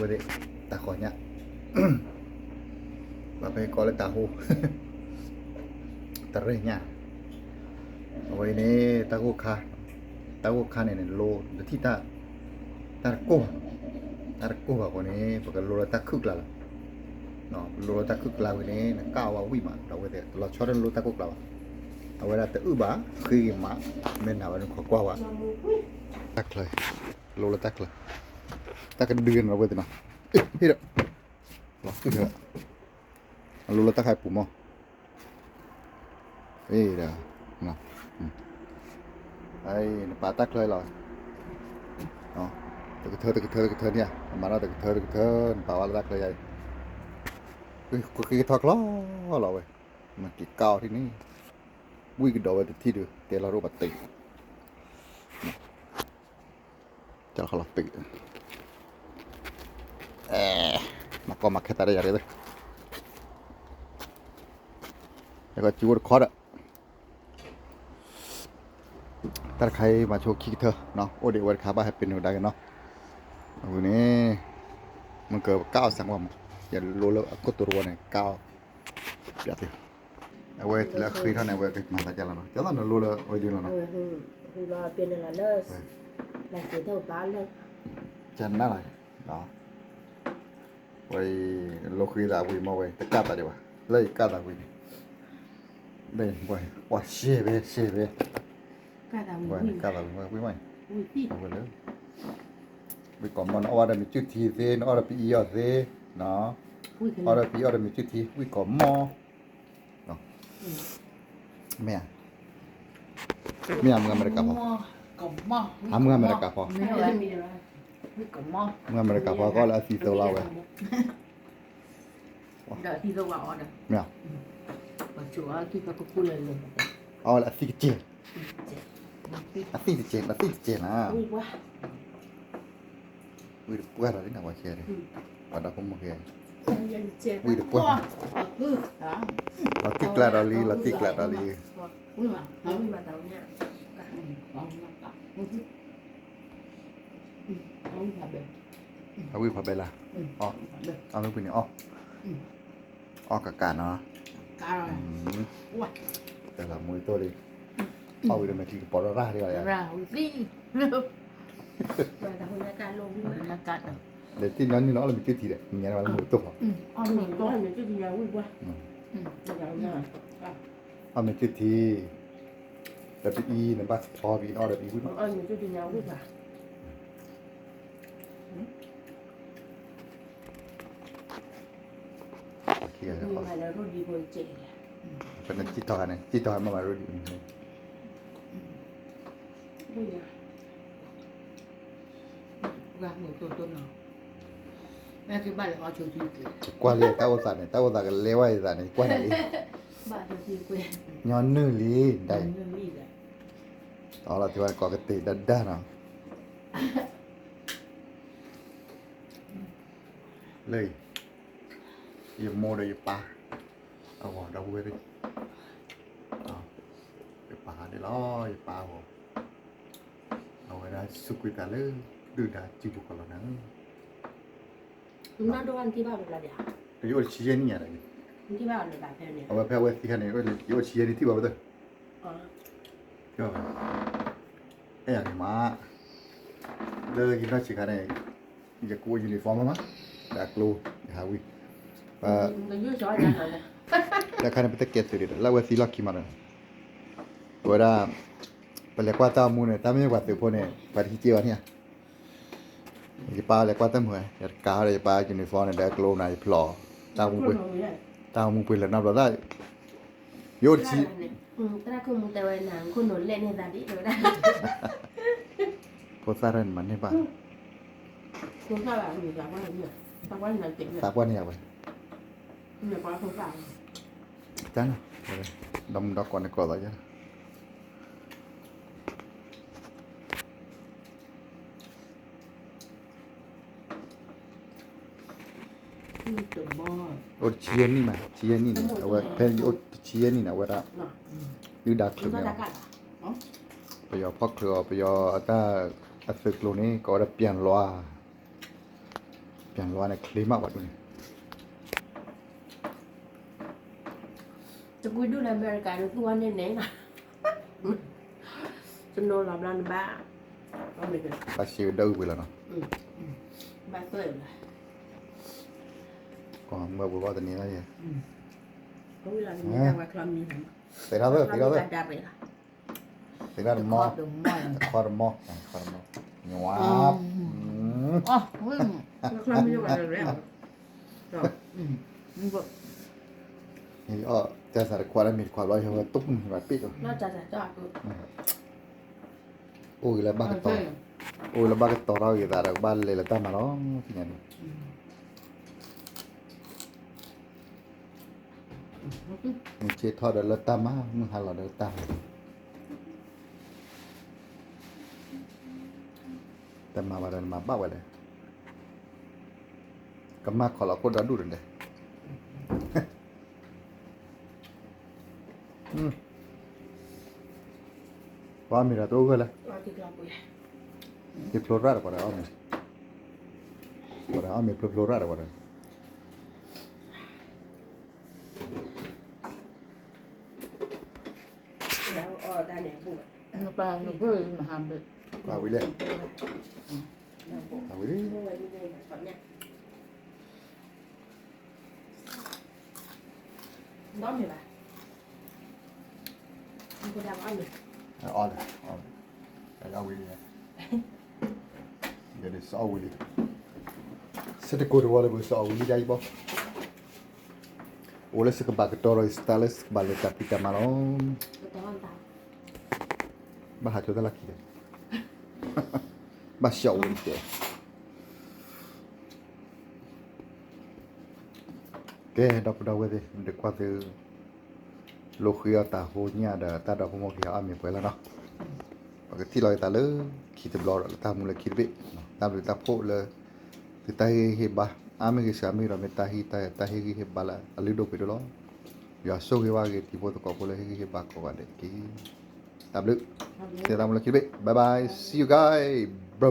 boleh takutnya Bapak kalau tahu terusnya oh ini tahu kah ini loที่ตากู้aku ini pakai lo tak kuk lah no lo tak kuk lah iniก้าวว่าวิ่งมาเราเดี๋ยวเราชอบlo tak kuk lahเอาเวลาแต่บ้าคือมาเม่นหาวันขอกว่าตักเลยโลละตักเลยตักกันเดือนเราเว้ยแต่เนาะพี่เด้อหรอพี่เด้อโลละตักให้ปุ่มอ่ะเด้อเนาะไอ้ปลาตักเลยเหรอเนาะตะกเธอเนี่ยมาแล้วตะกเธอปลาว่าตักเลยใหญ่กูคิดทอดล้อเราเว้ยมันกี่ก้าวที่นี่วิ่งโดดไปที่ดูเดี๋ยวเรารู้บัตรติจะเขาหลับติมาก็มาแค่ตาได้ยังไงเลยแล้วก็จูดคอร์ดถ้าใครมาโชว์คิกเธอเนาะโอเดี๋ยววันขาบ้าให้เป็นหนูได้กันเนาะวันนี้มันเกิด9 สังวันอย่ารู้แล้วก็ตัวรัวเนี่ย9เดี๋ยวเอาไว้แล้วคุยเท่าไหร่ไว้ก็มาแล้วจะแล้วเนาะจะต้องรู้แล้วไว้ดีแล้วเนาะคือรอเป็นอะไรเลิศหลังเสียเท่าป้าเลิศจะน่าอะไรเนาะไว้เราคุยได้ไว้มาไว้แต่กล้าตัดดีกว่าเลยกล้าตัดไว้เลยไว้ว่าเชี่ยเว้กล้าทำ ไว้ วิ่ง กล้าตัดไว้ไว้ อุ้ยพี่ เอาไว้เลยไว้ก่อนมันเอาอะไรมีจุดทีเซนเอาอะไรไปอีเอาเซเนาะเอาอะไรไปเอาอะไรมีจุดทีไว้ก่อนมอเนาะแม่เมื่อเมริกาพอเมื่อเมริกาพอไม่ได้มีอะไรวิ่งกับหม้อเมื่อเมริกาพอก็แล้วซีโซเราเว้ยเดี๋ยวที่เราว่าเดี๋ยวเนี่ยปัจจุบันที่เขาพูดเลยเลย เอาละซีเจนนะอุ้ยว้าอุ้ยปวดอะไรนะว่าเชียร์ดิว่าดาผมโอเคอุ้ยปวดเราติกละดอลีอุ้ยมาอุ้ยมาตรงเนี้ยเอาวิ่งพอไปละอ๋อเอาลูกไปนี่อ๋อกับการเนาะแต่ละมือตัวเลยเอาไปดูมาทีปอร์ร่าดีกว่าอย่าง เราสิแต่คนละการลงที่มันละกันเดี๋ยวที่นั้นนี่เนาะเรามีจุดทีเด็ดมีอะไรมามือตัวอ๋อหนึ่งตัวหนึ่งจุดเดียวอุ้ยว้าเอามีจุดทีแต่ไปอีนะบ้าพอวีนอแบบอีวิ่ง หนึ่งจุดเดียวอุ้ยว้ามีมาแล้วรุ่นดีโบยเจ๋งเป็นจิตต่อกันเนี่ยจิตต่อมารู้ดีอุ้ยว่างเหมือนตัวหนอแม่ที่บ้านเราชูชีพกว่าเลยเต้าสันเนี่ยเต้าสันกันเลี้ยวไอ้สันเนี่ยกว่าไหนบ้านชูชีพย้อนนื้อลีได้เรื่องนี้แหละตอนเราที่วันก่อนก็ติดด้านเนาะเลยอย่าโมเดยปลาเอาหัวเราไว้ดิปลาเดี๋ยวล้อปลาหัวเอาไว้ได้สุกุยตาเลยดูได้จีบุกเรานะคุณน้าดูวันที่บ้านเป็นอะไรอ่ะเดี๋ยวชี้ยันนี่อะไรที่บ้านเป็นแบบนี้เอาไปแพ้ไว้ที่ขันนี้ก็เดี๋ยวชี้ยันที่บ้านไปเถอะก็ไอ้อย่างนี้มาเลยกินได้ชี้ขันนี้อยากกู้ยูนิฟอร์มมั้ยอยากกู้หาวิมันยุ่งจ้อยจังเลยแล้วขันนี้เป็นตะเกียบสุดเลยแล้วว่าสีลักขี้มันเลยตัวด้าเป็นเล็กว่าตามูเนี่ยตาไม่กว่าตัวพวกเนี่ยไปที่เจียวเนี่ยที่ป้าเล็กว่าตาหัวอยากกาเลยป้ายูนิฟอร์มเนี่ยได้กลัวในพลอตามูไปแล้วนับเราได้โยนชีตาคุณมุตะวันหนังคุณหนุนเล่นให้ตาดิเราได้พอซาเรนมันให้ป่ะคุณข้าวแบบอยู่จากว่าเนี่ยจากว่าเนี่ยเจ๋งเลยตากว่าเนี่ยไปเนี่ยป้าคุณข้าวจังดมดอกก่อนในกรอบอะไรจ้ะตัวบอลโอ้เชียนี่มาเชียนี่เนี่ยเอาไว้เพลงโอ้เชียนี่นะเวลายูดักเลยไปยอพักเครือไปยอตาอัศกโลนี่ก็ได้เปลี่ยนล้อ ပြန်လောနဲ့ကလေးမပါဘူး จะคุยดูในอเมริกาดูตัวเน้นๆนะจะโนนหลับนอนบ้าเอาไปเลย ပါရှိတော့ဘူးလားနော် บ้าเปิดเลย ကောမဘဘောတနေလားရဲ့ ก็เวลามีแต่ว่าคลอมนี้ တေရာပဲတေရာပဲ ดับเลยล่ะ တေရာမော đừng mày ခေါ်မောခေါ်မောညဝါ à vâng คลอมนี้ว่าอะไรแล้ว vâng นี่อ๋อจะสารความีความร้อยเขาตุ๊บแบบปิ๊ก น่าจะจอดดู โอ้ยแล้วบ้าก็ต่อโอ้ยแล้วบ้าก็ต่อเราอยู่แต่เราบ้านเลยแล้วตั้งมาล้อที่ไหนมึงเช็ดทอดแล้วตั้งมามึงหาเราเดินตั้งแต่มาวันนั้นมาบ้าไปเลยก็มาขอเราคนเราดูเลยว่ามีอะไรตัวก็เลย รอที่กลางปุย Deplorare para homem. Para homem deplorare para. แล้วได้เนี่ยบวช nó ba nó vừa mà hàm được Qua Willie. Qua Willie. เมื่อวันนี้เลยตอนเนี้ยน้องเห็นไหมมันก็ดังอ้อนเลย On. On. Qua Willie. Get this all Willie. Set the code wall with all Willie dai bo. Ole se ke bag toro stales bale kapita malon. ก็แต่ว่าตาม Bah cho ta laki. Bah xiao Willie. Ke đọc đâu cái gì được qua từ lúc khi ta hồ nhà đã ta đọc một cái ám quay là nó và cái thi lời ta lỡ khi tập lò là ta muốn là khi bị ta được ta phụ là từ tay hi ba ám cái sao mi rồi mình ta hi ta hi hi ba là lấy đồ bị đó giờ số cái ba cái thì vô tôi có là hi ba có cái cái tập lực thì ta muốn là khi bị bye bye see you guys bro